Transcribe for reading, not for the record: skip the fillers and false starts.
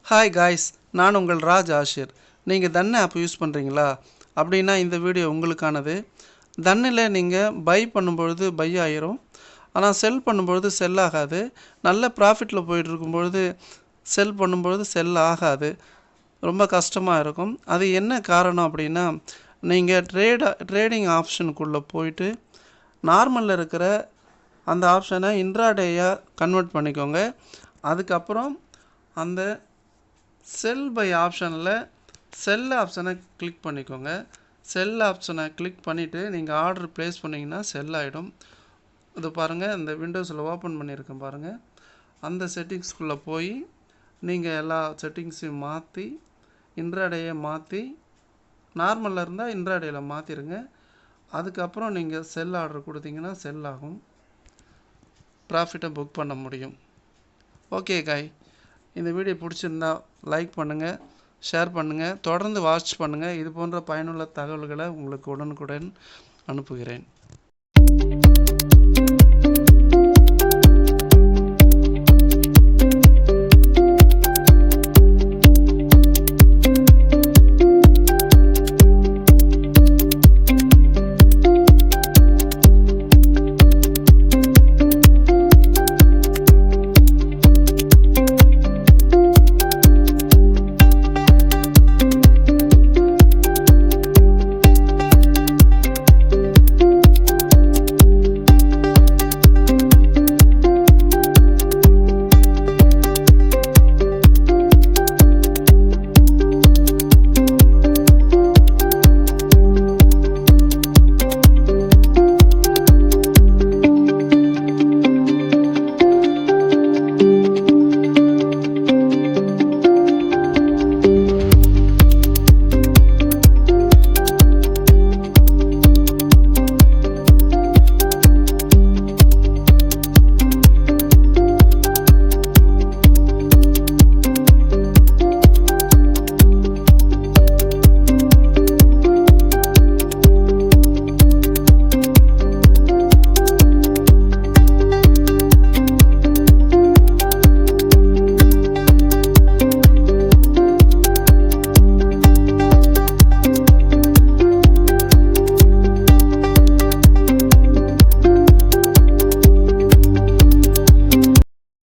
Hi guys, நான் உங்கள் ராஜ் ஆஷிர். நீங்கள் தன் ஆப் யூஸ் பண்ணுறீங்களா? அப்படின்னா இந்த வீடியோ உங்களுக்கானது. தன்னில் நீங்கள் பை பண்ணும்பொழுது பை ஆயிரும், ஆனால் செல் பண்ணும்பொழுது செல் ஆகாது. நல்ல ப்ராஃபிட்டில் போயிட்டுருக்கும்பொழுது செல் பண்ணும்பொழுது செல் ஆகாது. ரொம்ப கஷ்டமாக இருக்கும். அது என்ன காரணம் அப்படின்னா, நீங்கள் ட்ரேடிங் ஆப்ஷனுக்குள்ளே போயிட்டு நார்மலில் இருக்கிற அந்த ஆப்ஷனை இன்ட்ராடேயாக கன்வெர்ட் பண்ணிக்கோங்க. அதுக்கப்புறம் அந்த செல் பை ஆப்ஷனில் செல் ஆப்ஷனை கிளிக் பண்ணிக்கோங்க. செல் ஆப்ஷனை கிளிக் பண்ணிவிட்டு நீங்கள் ஆர்டர் ப்ளேஸ் பண்ணிங்கன்னா செல் ஆகிடும். இது பாருங்கள், இந்த விண்டோஸில் ஓப்பன் பண்ணியிருக்கேன் பாருங்கள். அந்த செட்டிங்ஸ்குள்ளே போய் நீங்கள் எல்லா செட்டிங்ஸையும் மாற்றி இன்ட்ராடேயை மாற்றி நார்மலில் இருந்தால் இன்ட்ராடேயில் மாற்றிடுங்க. அதுக்கப்புறம் நீங்கள் செல் ஆர்டர் கொடுத்தீங்கன்னா செல் ஆகும், ப்ராஃபிட்டை புக் பண்ண முடியும். ஓகே காய், இந்த வீடியோ பிடிச்சிருந்தா லைக் பண்ணுங்கள், ஷேர் பண்ணுங்கள், தொடர்ந்து வாட்ச் பண்ணுங்கள். இது போன்ற பயனுள்ள தகவல்களை உங்களுக்கு உடனுக்குடன் அனுப்புகிறேன்.